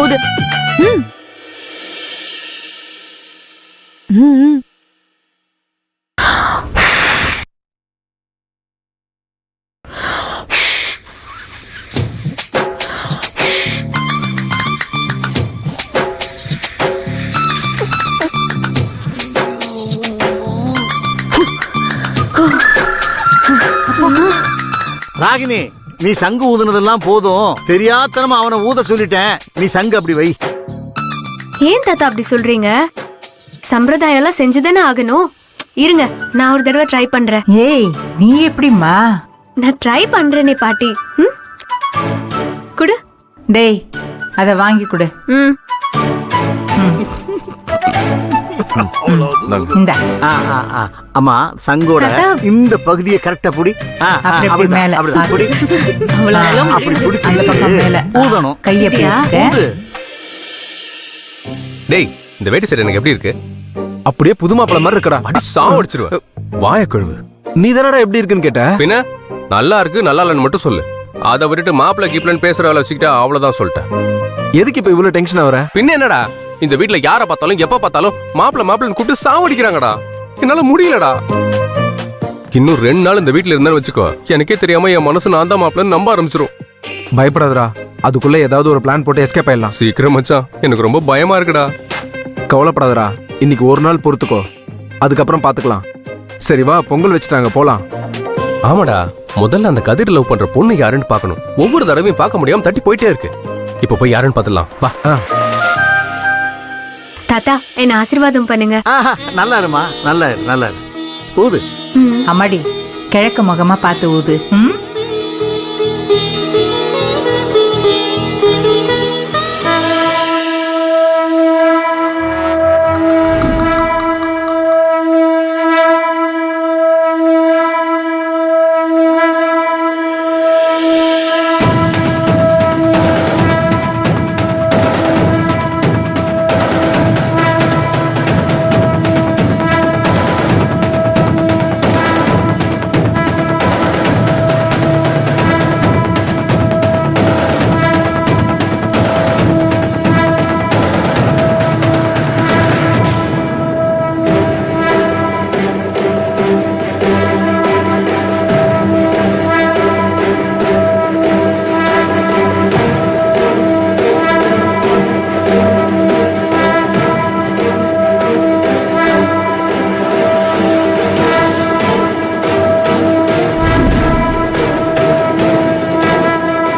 ஊது. ராகினி, நீ சங்கு ஊதுனதெல்லாம் போதும். தெரியாதனமா அவனை ஊத சொல்லிட்டேன். நீ சங்கு அப்படி வை. ஏன் தாத்தா அப்படி சொல்றீங்க? சம்பிரதாயம் எல்லாம் செஞ்சுதானே ஆகணும். இருங்க, நான் ஒரு தடவை ட்ரை பண்றேன். ஏய், நீ எப்படிம்மா? நான் ட்ரை பண்றேனே பாட்டி. குடு. டேய், அத வாங்கி குடு. இந்த அம்மா, சங்கோட இந்த பகுதியை கரெக்டா புடி. மேல அப்படி ஊதணும். கையை பிடிச்சுக்க. டேய், இந்த வேட்டி செட் எனக்கு எப்படி இருக்கு? அப்படியே புது மாப்பிள மாதிரி இருக்கடா. அடி சாவ அடிச்சிருவேன். வாய கழுவு. நீ தானடா எப்படி இருக்குன்னு கேட்ட? பின்ன நல்லா இருக்கு நல்லா இல்லன்னு மட்டும் சொல்லு. அதை விட்டுட்டு மாப்பிள கீப்லன்னு பேசுற வேலை வச்சுக்கிட்டா அவ்வளவுதான் சொல்லிட்டேன். எதுக்கு இப்ப இவ்வளவு டென்ஷன் ஆவற? பின்ன என்னடா, இந்த வீட்டுல யார பார்த்தாலும் எப்ப பார்த்தாலும் மாப்பிளன்னு கூப்பிட்டு சாவடிக்கிறாங்கடா. என்னால முடியலடா. இன்னும் 2 நாள் இந்த வீட்டுல இருந்தாலும் வச்சுக்கோ, எனக்கே தெரியாம என் மனசு நான் தான் மாப்பிளன்னு நம்ப ஆரம்பிச்சிரும். பயப்படாதடா, அதுக்குள்ள ஏதாவது ஒரு பிளான் போட்டு எஸ்கேப் ஆயிடலாம். சீக்கிரம் மச்சான், எனக்கு ரொம்ப பயமா இருக்குடா. கவலைப்படாதடா, இன்னைக்கு ஒரு நாள் பொறுத்துக்கோ, அதுக்கப்புறம் பாத்துக்கலாம். சரி வா, பொங்கல் வச்சுட்டாங்க, போலாம். ஆமாடா, முதல்ல அந்த கதிர் லவ் பண்ற பொண்ணு யாருன்னு பார்க்கணும். ஒவ்வொரு தடவையும் பார்க்க முடியாம தட்டி போயிட்டே இருக்கு. இப்ப போய் யாருன்னு பாத்துலாம் வா. தாத்தா, என்ன ஆசீர்வாதம் பண்ணுங்க. நல்லா இருமா, நல்லா நல்லா ஊது. அம்மாடி, கிழக்கு முகமா பார்த்து ஊது.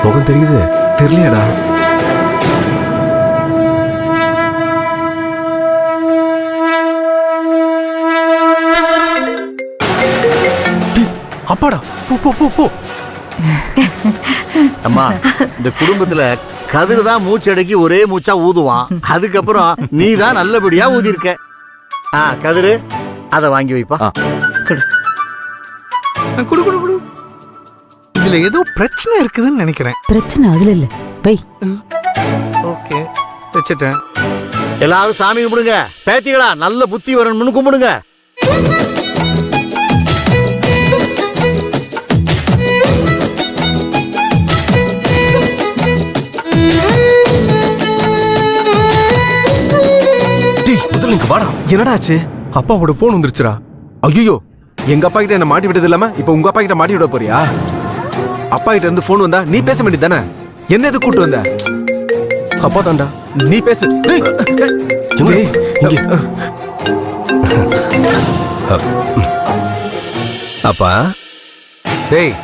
முகம் தெரியுது? தெரியலடா. அப்பாடா, போ போ போ போ. அம்மா, இந்த குடும்பத்துல கதிர் தான் மூச்சடக்கி ஒரே மூச்சா ஊதுவான். அதுக்கப்புறம் நீ தான் நல்லபடியா ஊதி இருக்க. கதிரு, அத வாங்கி வைப்பா. குடு குடு குடு. இதுல ஏதோ பிரச்சனை இருக்குதுன்னு நினைக்கிறேன். பிரச்சனை அதுல இல்ல, வை. ஓகே, வச்சுட்டேன். எல்லாரும் சாமி கும்பிடுங்க. பேத்திகளா, நல்ல புத்தி வரணும்னு கும்பிடுங்க. என்னடா ஆச்சு? அப்பாவோட போன் வந்துருச்சுடா. ஐயோ, எங்க அப்பா கிட்ட என்ன மாட்டி விட்டது இல்லாம இப்ப உங்க அப்பா கிட்ட மாட்டி விட போறியா? அப்பா கிட்ட இருந்து போன் வந்தா நீ பேச வேண்டியது தானே? என்ன எது கூட்டு வந்த? அப்பா தான்டா. நீ பேசு. அப்பா, டேய்,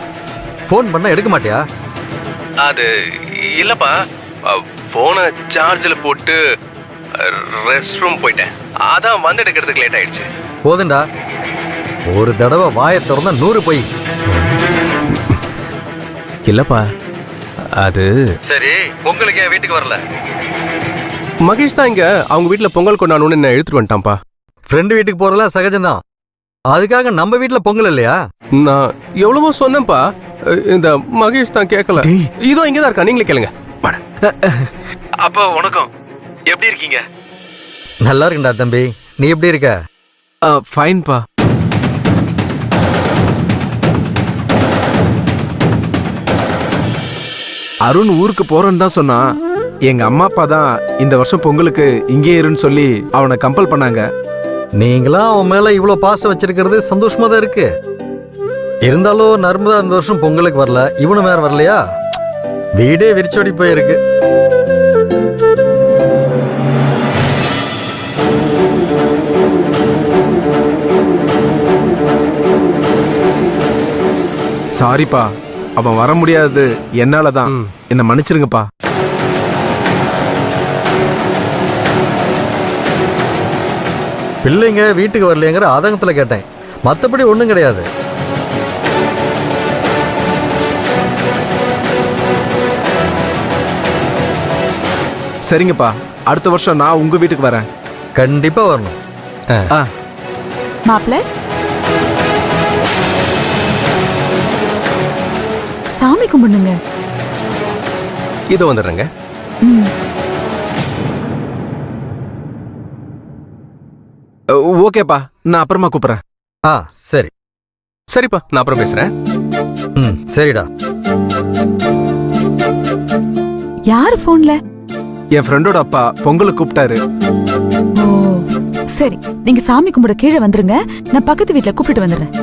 போன் பண்ணா எடுக்க மாட்டியா? அது இல்லப்பா, போனை சார்ஜில் போட்டு ரெஸ்ட் ரூம் போயிட்டேன். அதான் வந்து எடுக்கிறதுக்கு லேட் ஆயிடுச்சு. போதுண்டா, ஒரு தடவை வாயை திறந்தா 100 போய். இல்லப்பா, அது சரி, பொங்கலுக்கு என் வீட்டுக்கு வரல? மகேஷ் தான் இங்க அவங்க வீட்டுல பொங்கல் கொண்டாடணும்னு என்ன எடுத்துட்டு வந்துட்டான்ப்பா. ஃப்ரெண்டு வீட்டுக்கு போறதெல்லாம் சகஜம்தான். அதுக்காக நம்ம வீட்டுல பொங்கல் இல்லையா? நான் எவ்வளவோ சொன்னேன்ப்பா, இந்த மகேஷ் தான் கேட்கல. இதோ இங்கதான் இருக்கா, நீங்களே கேளுங்க. அப்பா வணக்கம், எப்படி இருக்கீங்க? நல்லா இருக்குண்டா தம்பி, நீ எப்படி இருக்க? ஃபைன்பா. அருண் ஊருக்கு போறேன்னு தான் சொன்னான். எங்க அம்மா அப்பா தான் இந்த வருஷம் பொங்கலுக்கு இங்கே இருன்னு சொல்லி அவனை கம்பல் பண்ணாங்க. நீங்களாம் அவன் மேல இவ்வளவு பாசம் வச்சிருக்கிறது சந்தோஷமா தான் இருக்கு. இருந்தாலும் நர்மதா இந்த வருஷம் பொங்கலுக்கு வரல, இவனும் வேற வரலையா, வீடே விரிச்சோடி போயிருக்கு. சாரிப்பா, அவன் வர முடியாது, என்னாலதான். என்ன மன்னிச்சிருங்கப்பா. பிள்ளைங்க வீட்டுக்கு வரலையங்கிற ஆதங்கத்துல கேட்டேன், மத்தபடி ஒண்ணும் கிடையாது. சரிங்கப்பா, அடுத்த வருஷம் நான் உங்க வீட்டுக்கு வரேன். கண்டிப்பா வரணும். ஆ, மாப்பிள்ள, சாமி கும்பிடுங்க. இதோ வந்துடுறேங்க. ஓகேப்பா, நான் அப்புறமா கூப்பிடுறேன். ஆ சரி. சரிப்பா, நான் அப்புறம் பேசுறேன். ம் சரிடா. யாரு போன்ல? என் ஃப்ரெண்டோட அப்பா பொங்கலுக்கு கூப்பிட்டாரு. ஓ சரி, நீங்க சாமி கும்பிட கீழே வந்துருங்க, நான் பக்கத்து வீட்ல கூப்பிட்டு வந்துடுறேன்.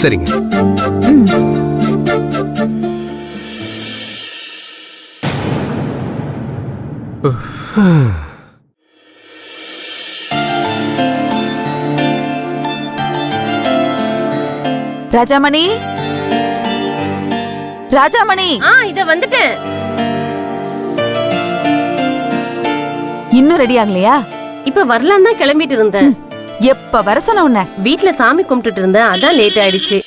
சரிங்க. ம். ராஜாமணி, ராஜாமணி, இத வந்துட்டேன். இன்னும் ரெடி ஆகலையா? இப்ப வரலாம் தான் கிளம்பிட்டு இருந்தேன். எப்ப வர சொன்ன உன்ன? வீட்ல சாமி கும்பிட்டுட்டு இருந்தேன், அதான் லேட் ஆயிடுச்சு.